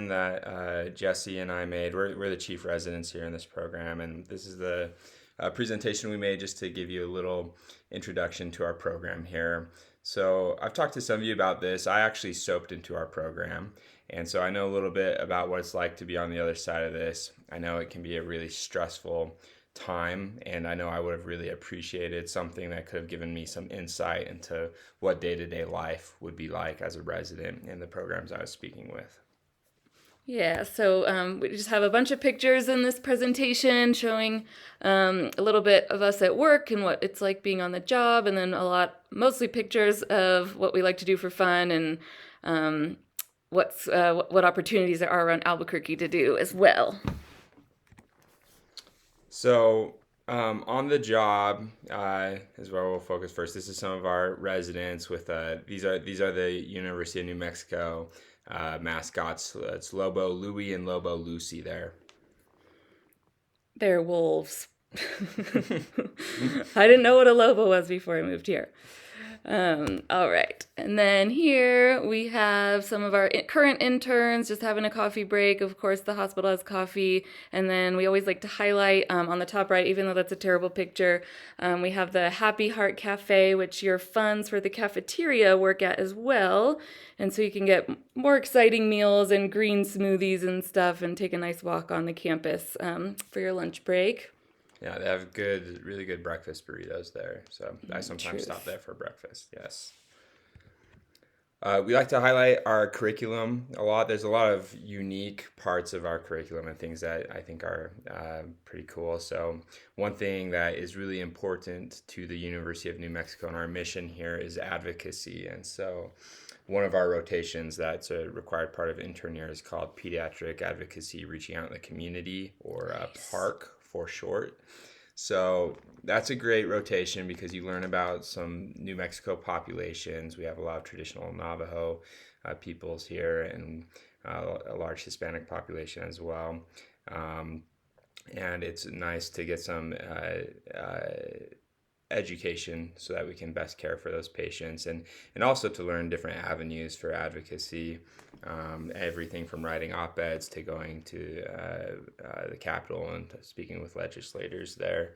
that Jesse and I made. We're the chief residents here in this program, and this is the presentation we made just to give you a little introduction to our program here. So I've talked to some of you about this. I actually soaped into our program, and so I know a little bit about what it's like to be on the other side of this. I know it can be a really stressful time, and I know I would have really appreciated something that could have given me some insight into what day-to-day life would be like as a resident in the programs I was speaking with. Yeah, so we just have a bunch of pictures in this presentation showing a little bit of us at work and what it's like being on the job, and then mostly pictures of what we like to do for fun and what opportunities there are around Albuquerque to do as well. So, on the job is where we'll focus first. This is some of our residents with these are the University of New Mexico mascots. It's Lobo Louie and Lobo Lucy there. They're wolves. I didn't know what a lobo was before I moved here. All right. And then here we have some of our current interns just having a coffee break. Of course, the hospital has coffee. And then we always like to highlight on the top right, even though that's a terrible picture, we have the Happy Heart Cafe, which your funds for the cafeteria work at as well. And so you can get more exciting meals and green smoothies and stuff and take a nice walk on the campus for your lunch break. Yeah, they have really good breakfast burritos there. So I sometimes stop there for breakfast. Yes. We like to highlight our curriculum a lot. There's a lot of unique parts of our curriculum and things that I think are pretty cool. So one thing that is really important to the University of New Mexico and our mission here is advocacy. And so one of our rotations that's a required part of intern year is called Pediatric Advocacy Reaching Out in the Community, or PARC for short. So that's a great rotation because you learn about some New Mexico populations. We have a lot of traditional Navajo peoples here, and a large Hispanic population as well. And it's nice to get some education so that we can best care for those patients, and also to learn different avenues for advocacy, everything from writing op-eds to going to the Capitol and speaking with legislators there.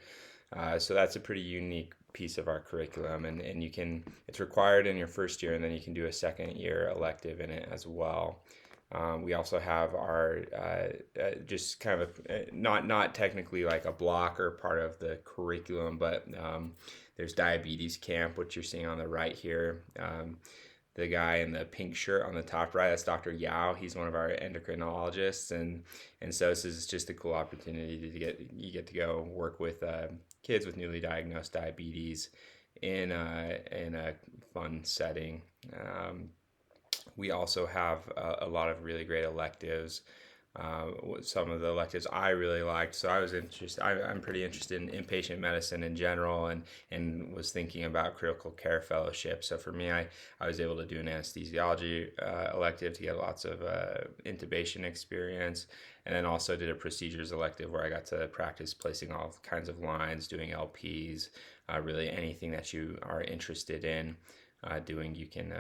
So that's a pretty unique piece of our curriculum, and it's required in your first year, and then you can do a second year elective in it as well. We also have our just kind of not technically like a block or part of the curriculum, but there's diabetes camp, which you're seeing on the right here. The guy in the pink shirt on the top right, that's Dr. Yao. He's one of our endocrinologists, and so this is just a cool opportunity you get to go work with kids with newly diagnosed diabetes in a fun setting. We also have a lot of really great electives. Some of the electives I really liked. So I'm pretty interested in inpatient medicine in general, and was thinking about critical care fellowship. So for me, I was able to do an anesthesiology elective to get lots of intubation experience, and then also did a procedures elective where I got to practice placing all kinds of lines, doing LPs, really anything that you are interested in doing, you can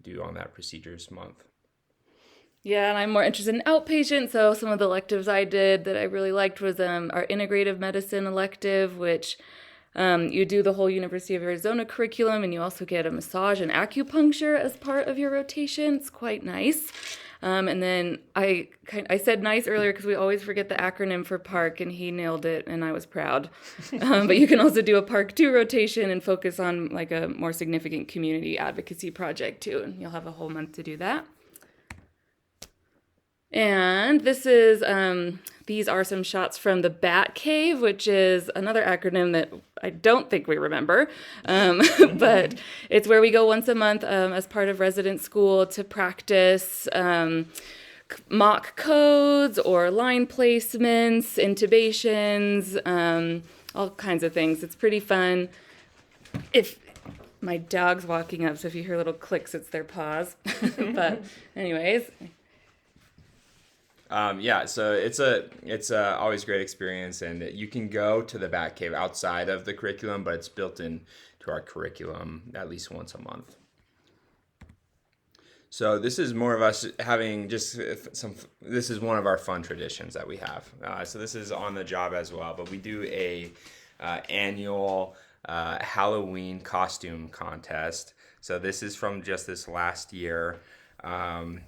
do on that procedures month. Yeah, and I'm more interested in outpatient, so some of the electives I did that I really liked was our integrative medicine elective, which you do the whole University of Arizona curriculum, and you also get a massage and acupuncture as part of your rotation. It's quite nice. And then I said nice earlier because we always forget the acronym for PARC, and he nailed it, and I was proud. But you can also do a PARC 2 rotation and focus on like a more significant community advocacy project too, and you'll have a whole month to do that. And these are some shots from the Bat Cave, which is another acronym that I don't think we remember, but it's where we go once a month as part of resident school to practice mock codes or line placements, intubations, all kinds of things. It's pretty fun. If my dog's walking up, so if you hear little clicks, it's their paws. But anyways. So it's a always great experience, and you can go to the Bat Cave outside of the curriculum, but it's built in to our curriculum at least once a month. So this is more of us having just some. This is one of our fun traditions that we have. So this is on the job as well, but we do a annual Halloween costume contest. So this is from just this last year. On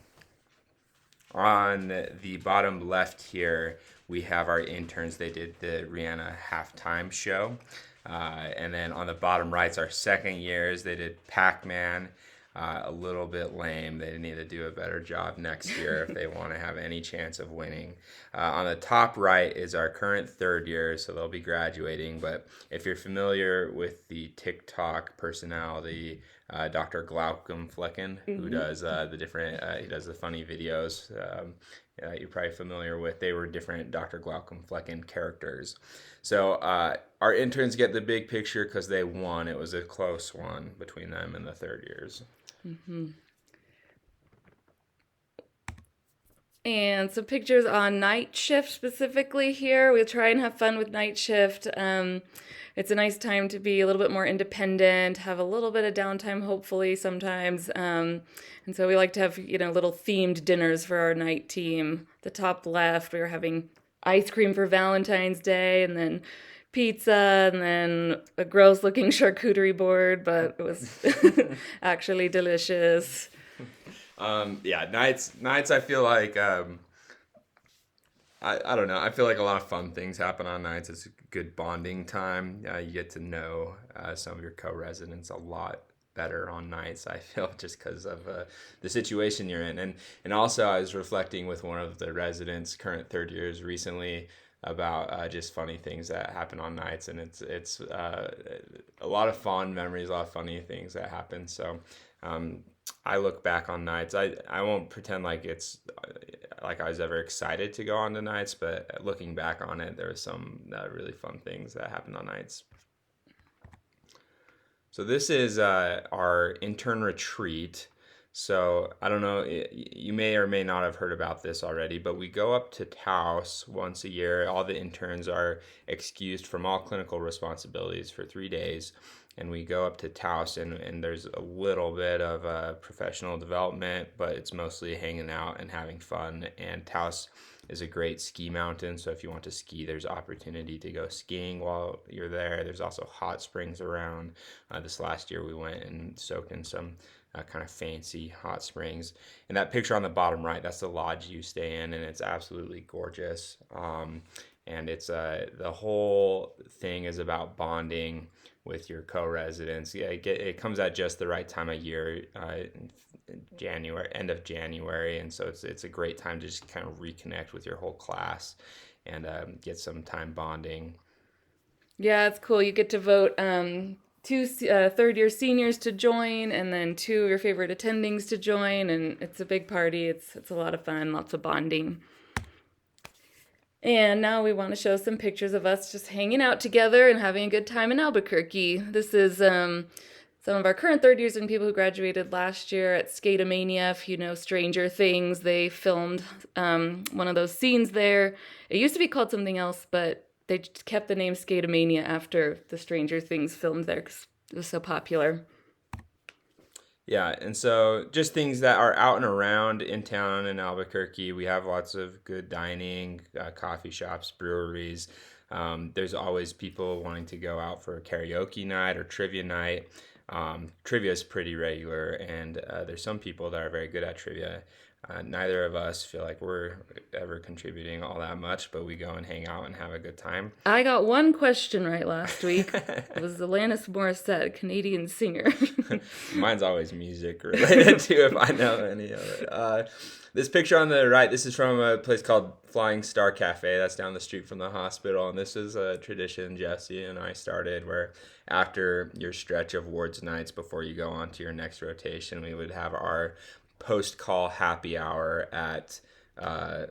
the bottom left here, we have our interns. They did the Rihanna halftime show. And then on the bottom right's our second years. They did Pac-Man. A little bit lame. They need to do a better job next year if they want to have any chance of winning. On the top right is our current third year, so they'll be graduating. But if you're familiar with the TikTok personality, Dr. Glaucom Flecken, who does the different, he does the funny videos. You're probably familiar with. They were different Dr. Glaucom Flecken characters. So our interns get the big picture because they won. It was a close one between them and the third years. Mm-hmm. And some pictures on night shift specifically here. We'll try and have fun with night shift. It's a nice time to be a little bit more independent, have a little bit of downtime, hopefully, sometimes. And so we like to have, little themed dinners for our night team. The top left, we were having ice cream for Valentine's Day, and then pizza, and then a gross-looking charcuterie board, but it was actually delicious. Nights I feel like, I don't know, I feel like a lot of fun things happen on nights. It's a good bonding time. You get to know some of your co-residents a lot better on nights, I feel, just because of the situation you're in. And also I was reflecting with one of the residents, current third years, recently about just funny things that happen on nights, and it's a lot of fond memories, a lot of funny things that happen. So I look back on nights. I won't pretend like it's like I was ever excited to go on to nights, but looking back on it, there were some really fun things that happened on nights. So this is our intern retreat. So I don't know, you may or may not have heard about this already, but we go up to Taos once a year. All the interns are excused from all clinical responsibilities for 3 days. And we go up to Taos, and there's a little bit of professional development, but it's mostly hanging out and having fun. And Taos is a great ski mountain, so if you want to ski, there's opportunity to go skiing while you're there. There's also hot springs around. This last year we went and soaked in some kind of fancy hot springs. And that picture on the bottom right, that's the lodge you stay in, and it's absolutely gorgeous. And it's the whole thing is about bonding with your co-residents. Yeah, it comes at just the right time of year, January, end of January, and so it's a great time to just kind of reconnect with your whole class and get some time bonding. Yeah, it's cool. You get to vote two third-year seniors to join, and then two of your favorite attendings to join, and it's a big party. It's a lot of fun, lots of bonding. And now we want to show some pictures of us just hanging out together and having a good time in Albuquerque. This is some of our current third years and people who graduated last year at Skatomania. If you know Stranger Things, they filmed one of those scenes there. It used to be called something else, but they just kept the name Skatomania after the Stranger Things filmed there because it was so popular. Yeah, and so just things that are out and around in town in Albuquerque. We have lots of good dining, coffee shops, breweries. There's always people wanting to go out for a karaoke night or trivia night. Trivia is pretty regular, and there's some people that are very good at trivia. Neither of us feel like we're ever contributing all that much, but we go and hang out and have a good time. I got one question right last week. It was Alanis Morissette, a Canadian singer. Mine's always music related to if I know any of it. This picture on the right, this is from a place called Flying Star Cafe. That's down the street from the hospital. And this is a tradition Jesse and I started where after your stretch of wards nights before you go on to your next rotation, we would have our post-call happy hour at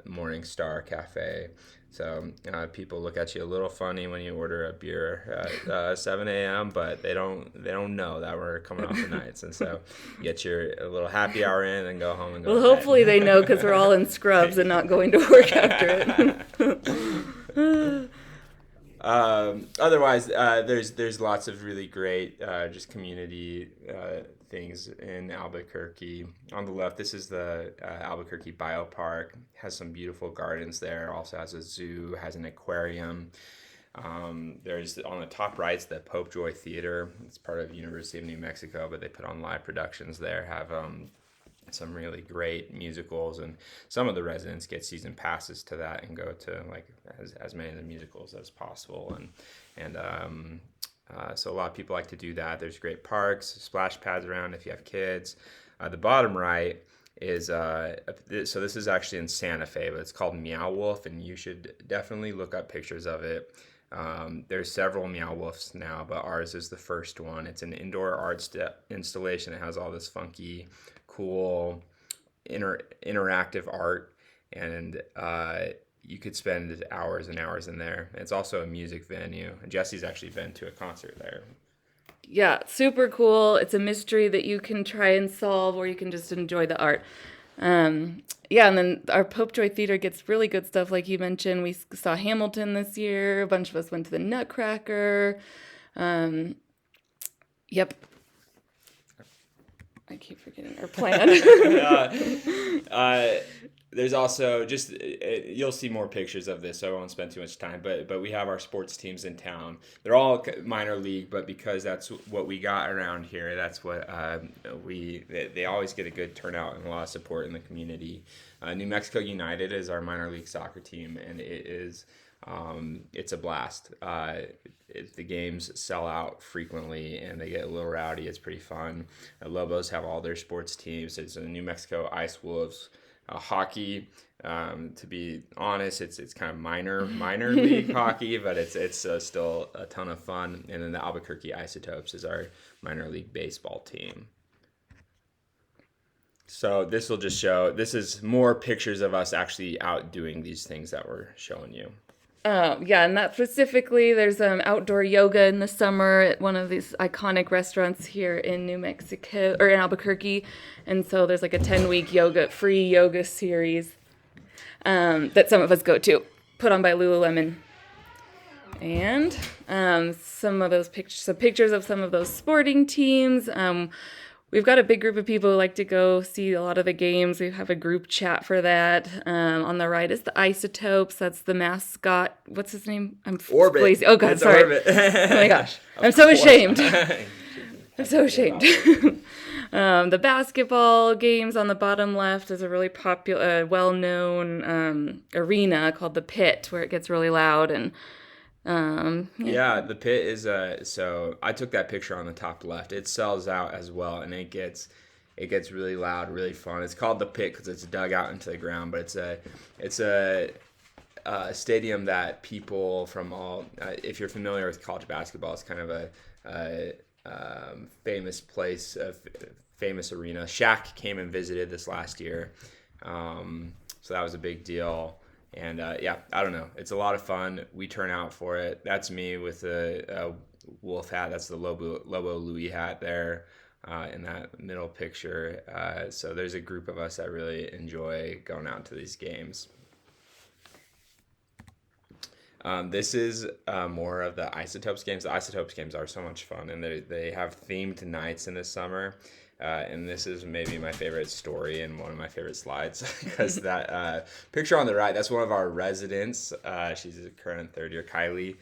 Morning Star Cafe. So people look at you a little funny when you order a beer at 7 a.m., but they don't know that we're coming off the nights. And so you get your a little happy hour in and go home and go. Well, hopefully they know because we're all in scrubs and not going to work after it. Otherwise, there's lots of really great just community things in Albuquerque. On the left, this is the Albuquerque Biopark. Has some beautiful gardens there. Also has a zoo, has an aquarium. There's on the top right, the Pope Joy Theater. It's part of University of New Mexico, but they put on live productions there. Have some really great musicals, and some of the residents get season passes to that and go to like as many of the musicals as possible. So a lot of people like to do that. There's great parks, splash pads around if you have kids. The bottom right is so this is actually in Santa Fe, but it's called Meow Wolf, and you should definitely look up pictures of it. There's several Meow Wolves now, but ours is the first one. It's an indoor art installation. It has all this funky, cool, interactive art, and you could spend hours and hours in there. It's also a music venue. Jesse's actually been to a concert there. Yeah, super cool. It's a mystery that you can try and solve, or you can just enjoy the art. Yeah, and then our Pope Joy Theater gets really good stuff, like you mentioned. We saw Hamilton this year. A bunch of us went to the Nutcracker. Yep. I keep forgetting our plan. There's also just you'll see more pictures of this, so I won't spend too much time. But we have our sports teams in town. They're all minor league, but because that's what we got around here, that's what they always get a good turnout and a lot of support in the community. New Mexico United is our minor league soccer team, and it's a blast. The games sell out frequently, and they get a little rowdy. It's pretty fun. Lobos have all their sports teams. It's a New Mexico Ice Wolves. Hockey, to be honest, it's kind of minor league hockey, but it's still a ton of fun. And then the Albuquerque Isotopes is our minor league baseball team. So this will just show, this is more pictures of us actually out doing these things that we're showing you. Yeah, and that specifically, there's outdoor yoga in the summer at one of these iconic restaurants here in New Mexico, or in Albuquerque. And so there's like a 10-week free yoga series that some of us go to, put on by Lululemon. And some pictures of some of those sporting teams. We've got a big group of people who like to go see a lot of the games. We have a group chat for that. On the right is the Isotopes. That's the mascot. What's his name? Orbit. Lazy. Oh, God, it's sorry. Orbit. Oh, my gosh. I'm so ashamed. I'm so ashamed. The basketball games on the bottom left is a really popular, well-known arena called the Pit, where it gets really loud. And yeah, the Pit is so I took that picture on the top left. It sells out as well, and it gets really loud, really fun. It's called the Pit because it's dug out into the ground, but it's a stadium that people from all if you're familiar with college basketball, it's kind of a famous place, a famous arena. Shaq came and visited this last year, so that was a big deal. And yeah, I don't know. It's a lot of fun. We turn out for it. That's me with a wolf hat. That's the Lobo Louis hat there in that middle picture. So there's a group of us that really enjoy going out to these games. This is more of the Isotopes games. The Isotopes games are so much fun, and they have themed nights in the summer. And this is maybe my favorite story and one of my favorite slides because that picture on the right, that's one of our residents. She's a current third year, Kylie.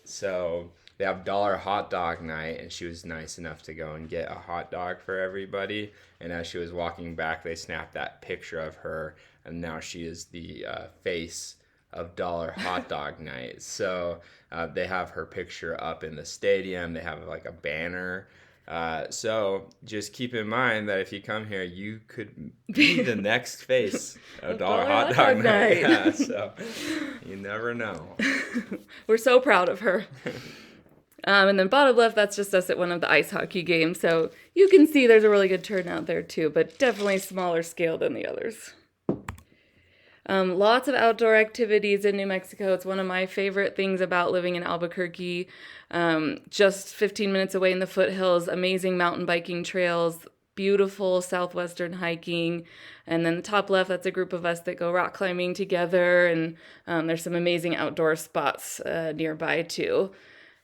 So they have dollar hot dog night, and she was nice enough to go and get a hot dog for everybody. And as she was walking back, they snapped that picture of her, and now she is the face of dollar hot dog night. So they have her picture up in the stadium. They have like a banner. So just keep in mind that if you come here, you could be the next face of dollar hot dog night. Yeah, so you never know. We're so proud of her. And then bottom left, that's just us at one of the ice hockey games. So you can see there's a really good turnout there too, but definitely smaller scale than the others. Lots of outdoor activities in New Mexico. It's one of my favorite things about living in Albuquerque. Just 15 minutes away in the foothills, amazing mountain biking trails, beautiful southwestern hiking. And then the top left, that's a group of us that go rock climbing together. And there's some amazing outdoor spots nearby too.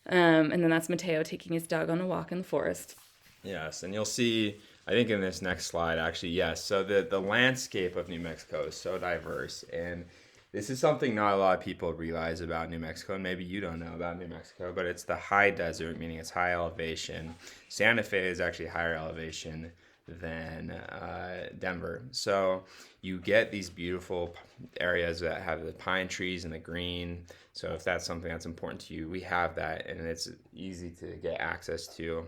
And then that's Mateo taking his dog on a walk in the forest. Yes, and you'll see, I think in this next slide, actually, yes. So the landscape of New Mexico is so diverse, and this is something not a lot of people realize about New Mexico, and maybe you don't know about New Mexico, but it's the high desert, meaning it's high elevation. Santa Fe is actually higher elevation than Denver. So you get these beautiful areas that have the pine trees and the green. So if that's something that's important to you, we have that, and it's easy to get access to.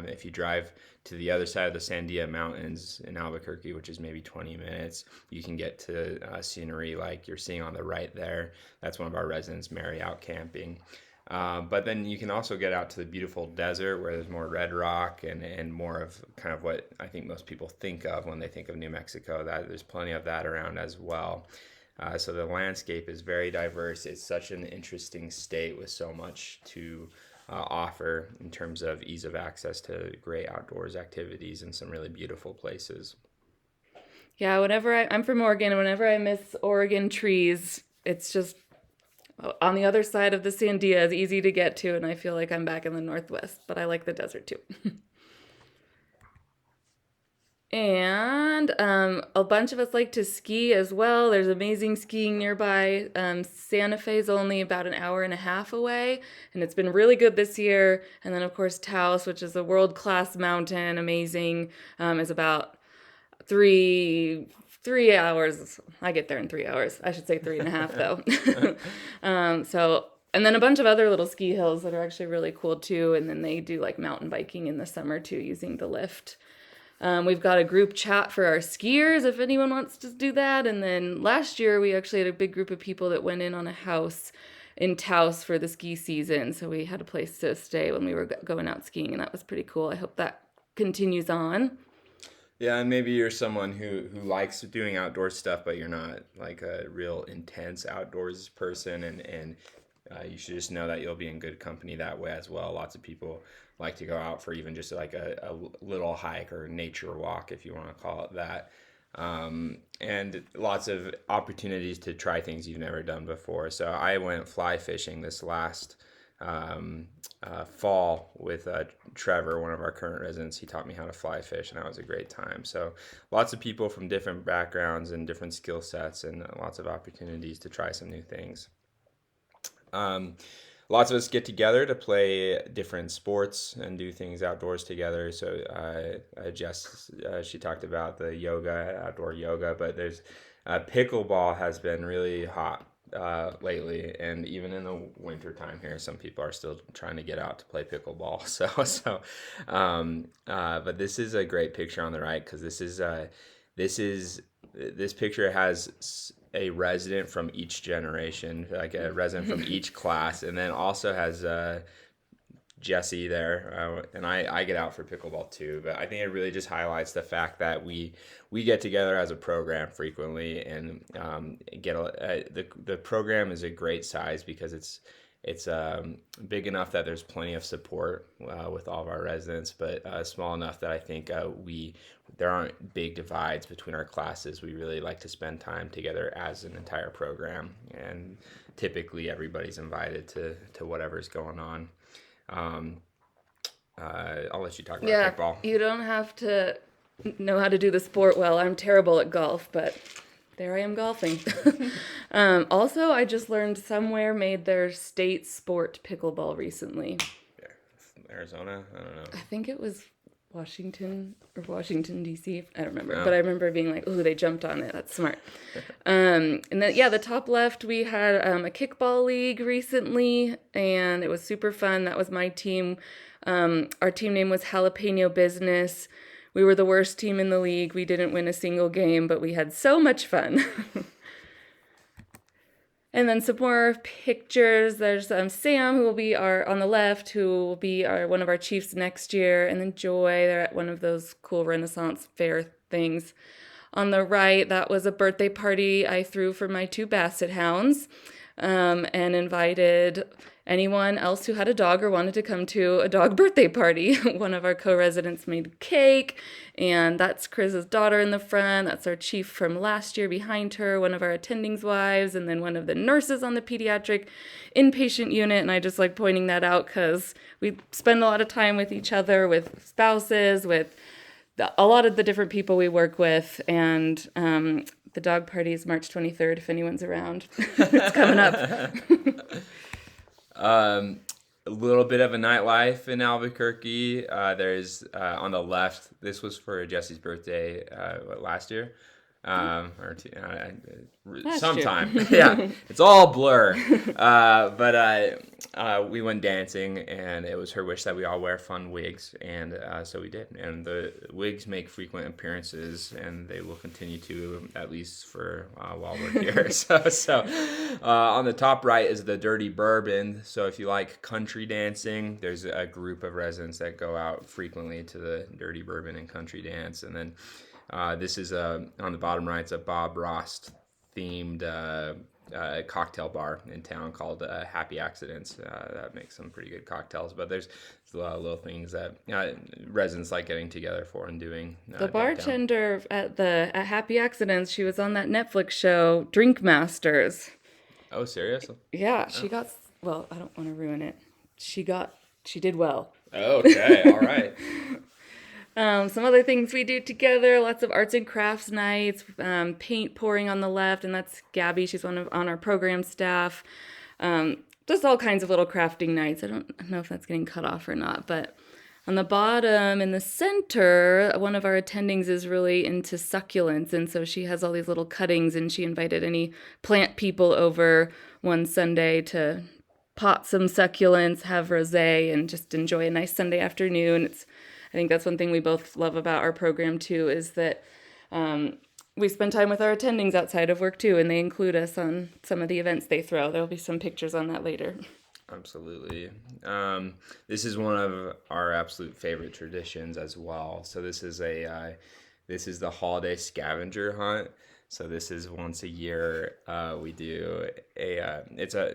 If you drive to the other side of the Sandia Mountains in Albuquerque, which is maybe 20 minutes, you can get to scenery like you're seeing on the right there. That's one of our residents, Mary, out camping. But then you can also get out to the beautiful desert where there's more red rock and more of kind of what I think most people think of when they think of New Mexico. That there's plenty of that around as well. So the landscape is very diverse. It's such an interesting state with so much to offer in terms of ease of access to great outdoors activities and some really beautiful places. Yeah, I'm from Oregon, and whenever I miss Oregon trees, it's just on the other side of the Sandia is easy to get to, and I feel like I'm back in the Northwest, but I like the desert too. And a bunch of us like to ski as well. There's amazing skiing nearby. Santa Fe is only about an hour and a half away, and it's been really good this year. And then, of course, Taos, which is a world-class mountain, amazing, is about three hours. I get there in 3 hours. I should say 3.5 though. So, and then a bunch of other little ski hills that are actually really cool too. And then they do like mountain biking in the summer too, using the lift. We've got a group chat for our skiers if anyone wants to do that. And then last year we actually had a big group of people that went in on a house in Taos for the ski season. So we had a place to stay when we were going out skiing, and that was pretty cool. I hope that continues on. Yeah, and maybe you're someone who likes doing outdoor stuff, but you're not like a real intense outdoors person, and you should just know that you'll be in good company that way as well. Lots of people like to go out for even just like a little hike or nature walk, if you want to call it that. And lots of opportunities to try things you've never done before. So I went fly fishing this last fall with Trevor, one of our current residents. He taught me how to fly fish, and that was a great time. So lots of people from different backgrounds and different skill sets, and lots of opportunities to try some new things. Um, Lots of us get together to play different sports and do things outdoors together. So Jess, she talked about the yoga, outdoor yoga, but there's pickleball has been really hot lately, and even in the winter time here, some people are still trying to get out to play pickleball. But this is a great picture on the right because this picture has a resident from each generation, like a resident from each class, and then also has Jesse there, and I get out for pickleball too. But I think it really just highlights the fact that we get together as a program frequently, and the program is a great size because it's big enough that there's plenty of support with all of our residents, but small enough that I think there aren't big divides between our classes. We really like to spend time together as an entire program, and typically everybody's invited to whatever's going on. I'll let you talk about kickball. You don't have to know how to do the sport well. I'm terrible at golf, but there I am golfing. Also, I just learned somewhere made their state sport pickleball recently. Yeah. Arizona? I don't know. I think it was Washington D.C. I don't remember, but I remember being like, "Ooh, they jumped on it. That's smart." And then the top left we had a kickball league recently, and it was super fun. That was my team. Our team name was Jalapeno Business. We were the worst team in the league. We didn't win a single game, but we had so much fun. And then some more pictures. There's Sam, who will be on the left, who will be one of our chiefs next year. And then Joy, they're at one of those cool Renaissance fair things. On the right, that was a birthday party I threw for my 2 basset hounds, and invited anyone else who had a dog or wanted to come to a dog birthday party. One of our co-residents made cake, and that's Chris's daughter in the front. That's our chief from last year behind her, one of our attendings' wives, and then one of the nurses on the pediatric inpatient unit. And I just like pointing that out because we spend a lot of time with each other, with spouses, with a lot of the different people we work with. And the dog party is March 23rd, if anyone's around. It's coming up. A little bit of a nightlife in Albuquerque. There's on the left. This was for Jesse's birthday last year, or sometime. Yeah, it's all blur. But we went dancing, and it was her wish that we all wear fun wigs, and so we did. And the wigs make frequent appearances, and they will continue to, at least for while we're here. So on the top right is the Dirty Bourbon. So if you like country dancing, there's a group of residents that go out frequently to the Dirty Bourbon and country dance. And then this is on the bottom right, it's a Bob Ross themed cocktail bar in town called Happy Accidents. That makes some pretty good cocktails, but there's a lot of little things that residents like getting together for and doing. The bartender at Happy Accidents, she was on that Netflix show Drink Masters. Oh, serious? Yeah, she got, well, I don't want to ruin it. She did well. Okay, all right. Some other things we do together, lots of arts and crafts nights, paint pouring on the left, and that's Gabby. She's on our program staff. Just all kinds of little crafting nights. I don't know if that's getting cut off or not, but on the bottom in the center, one of our attendings is really into succulents, and so she has all these little cuttings, and she invited any plant people over one Sunday to pot some succulents, have rosé, and just enjoy a nice Sunday afternoon. I think that's one thing we both love about our program, too, is that we spend time with our attendings outside of work, too, and they include us on some of the events they throw. There'll be some pictures on that later. Absolutely. This is one of our absolute favorite traditions as well. So this is the holiday scavenger hunt. So this is once a year. We do the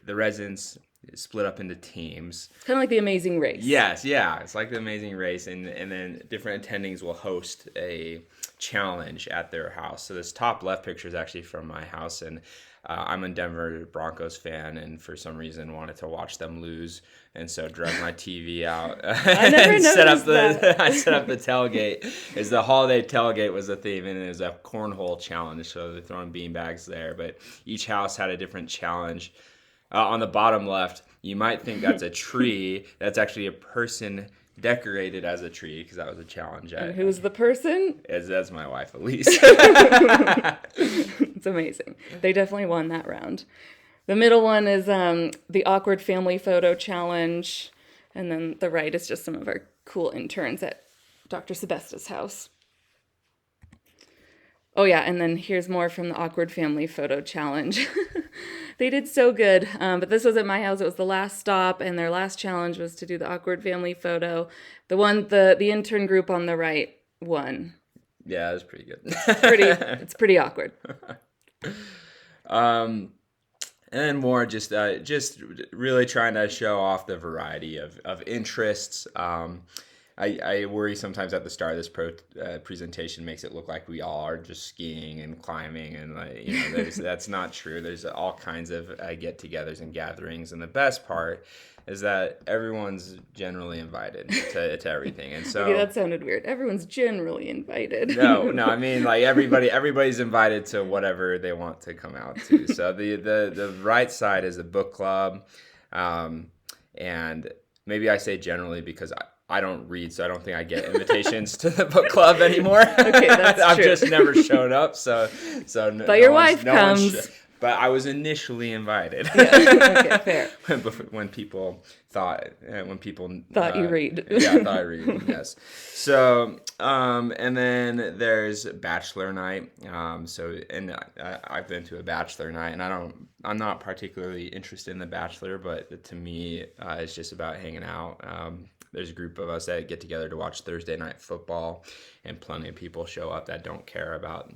residents split up into teams. It's kind of like the Amazing Race. Yes, yeah. It's like the Amazing Race, and then different attendings will host a challenge at their house. So this top left picture is actually from my house, and I'm a Denver Broncos fan, and for some reason wanted to watch them lose, and so dragged my TV out I never and noticed that. I set up the tailgate. Is the holiday tailgate was the theme, and it was a cornhole challenge. So they're throwing beanbags there, but each house had a different challenge. On the bottom left, you might think that's a tree. That's actually a person decorated as a tree, because that was a challenge. And who's the person? That's my wife, Elise. It's amazing. They definitely won that round. The middle one is the awkward family photo challenge. And then the right is just some of our cool interns at Dr. Sebesta's house. Oh yeah, and then here's more from the awkward family photo challenge. They did so good, but this was at my house. It was the last stop, and their last challenge was to do the awkward family photo. The intern group on the right won. Yeah, it was pretty good. It's pretty awkward. And then more just really trying to show off the variety of interests. I worry sometimes at the start of this presentation makes it look like we all are just skiing and climbing, and that's not true. There's all kinds of get-togethers and gatherings, and the best part is that everyone's generally invited to everything. And so okay, that sounded weird. Everyone's generally invited. No, I mean like everybody's invited to whatever they want to come out to. So the right side is the book club, and maybe I say generally because I don't read, so I don't think I get invitations to the book club anymore. Okay, that's I've true. Just never showed up, so. But your wife comes. But I was initially invited. Yeah. Okay, fair. When people thought you read. Yeah, I thought I read. Yes. So, and then there's bachelor night. I've been to a bachelor night, and I'm not particularly interested in the bachelor, but to me, it's just about hanging out. There's a group of us that get together to watch Thursday night football, and plenty of people show up that don't care about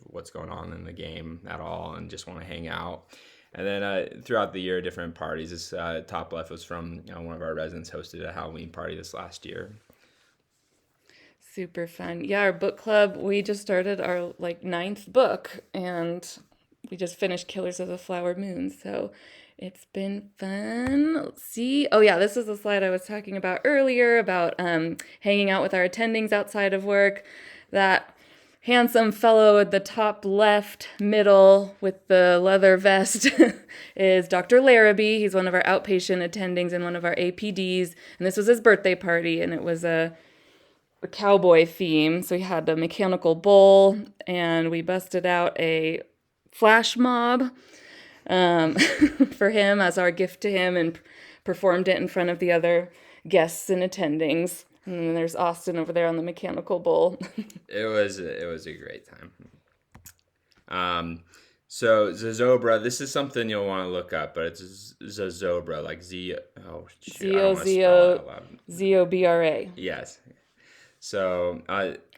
what's going on in the game at all and just want to hang out. And then throughout the year, different parties. This top left was from one of our residents hosted a Halloween party this last year. Super fun. Yeah, our book club, we just started our ninth book, and we just finished Killers of the Flower Moon. So it's been fun. Let's see. Oh yeah, this is the slide I was talking about earlier about hanging out with our attendings outside of work. That handsome fellow at the top left middle with the leather vest is Dr. Larrabee. He's one of our outpatient attendings and one of our APDs. And this was his birthday party, and it was a cowboy theme. So we had a mechanical bull, and we busted out a flash mob for him as our gift to him, and performed it in front of the other guests and attendings. And then there's Austin over there on the mechanical bull. It was a great time. So Zozobra, this is something you'll want to look up, but it's Zozobra, like Z. Oh shoot, I don't want to spell it out loud. Zobra. Yes. So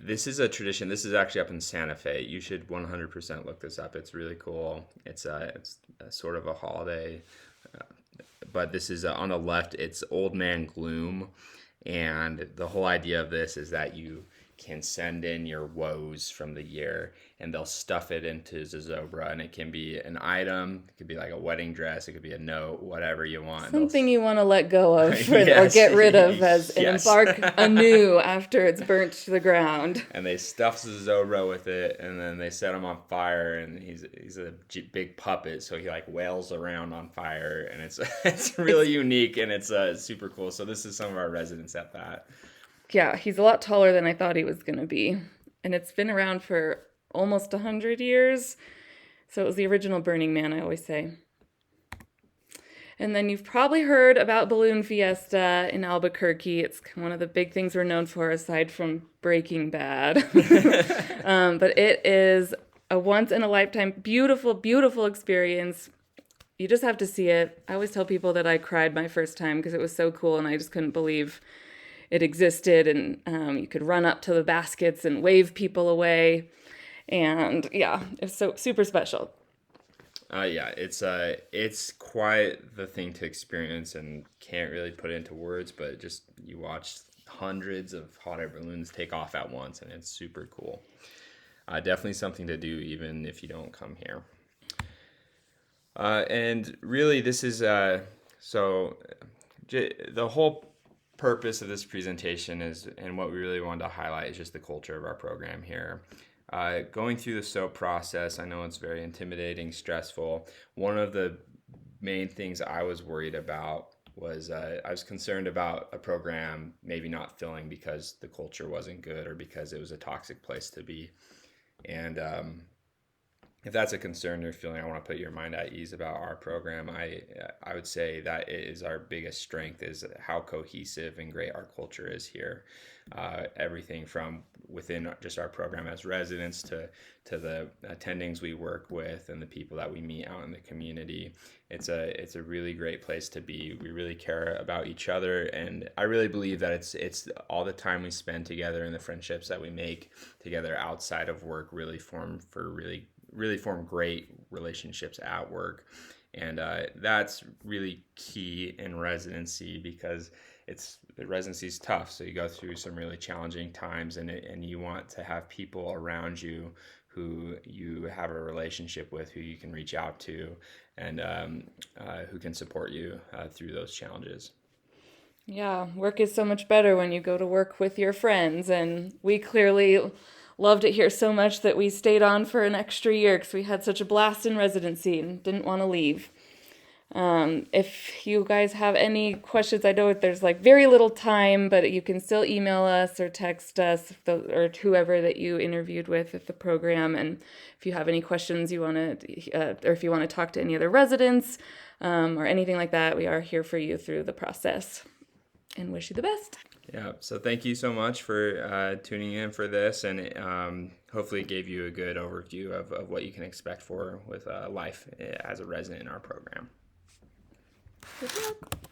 this is a tradition. This is actually up in Santa Fe. You should 100% look this up. It's really cool. It's a sort of a holiday, but this is on the left. It's Old Man Gloom. And the whole idea of this is that you can send in your woes from the year, and they'll stuff it into Zozobra, and it can be an item, it could be like a wedding dress, it could be a note, whatever you want. Something you want to let go of or get rid of and embark anew after it's burnt to the ground. And they stuff Zozobra with it, and then they set him on fire, and he's a big puppet, so he like wails around on fire, and it's really unique, and it's super cool. So this is some of our residents at that. Yeah, he's a lot taller than I thought he was going to be. And it's been around for almost 100 years. So it was the original Burning Man, I always say. And then you've probably heard about Balloon Fiesta in Albuquerque. It's one of the big things we're known for aside from Breaking Bad. But it is a once-in-a-lifetime, beautiful, beautiful experience. You just have to see it. I always tell people that I cried my first time because it was so cool and I just couldn't believe it existed, and you could run up to the baskets and wave people away, and yeah, it's so super special. Yeah, it's quite the thing to experience, and can't really put it into words, but just you watch hundreds of hot air balloons take off at once, and it's super cool. Definitely something to do even if you don't come here. And really, this is the whole purpose of this presentation is, and what we really wanted to highlight is just the culture of our program here. Going through the SOAP process, I know it's very intimidating, stressful. One of the main things I was worried about was I was concerned about a program maybe not filling because the culture wasn't good or because it was a toxic place to be. And if that's a concern you're feeling, I want to put your mind at ease about our program. I would say that is our biggest strength, is how cohesive and great our culture is here. Everything from within just our program as residents to the attendings we work with and the people that we meet out in the community. It's a really great place to be. We really care about each other, and I really believe that it's all the time we spend together and the friendships that we make together outside of work really form great relationships at work. And that's really key in residency, because residency is tough. So you go through some really challenging times, and you want to have people around you who you have a relationship with, who you can reach out to, and who can support you through those challenges. Yeah, work is so much better when you go to work with your friends, and we clearly loved it here so much that we stayed on for an extra year because we had such a blast in residency and didn't want to leave. If you guys have any questions, I know there's very little time, but you can still email us or text us or whoever that you interviewed with at the program. And if you have any questions you want to, or if you want to talk to any other residents or anything like that, we are here for you through the process, and wish you the best. Yeah, so thank you so much for tuning in for this, and hopefully it gave you a good overview of what you can expect with life as a resident in our program. Good luck.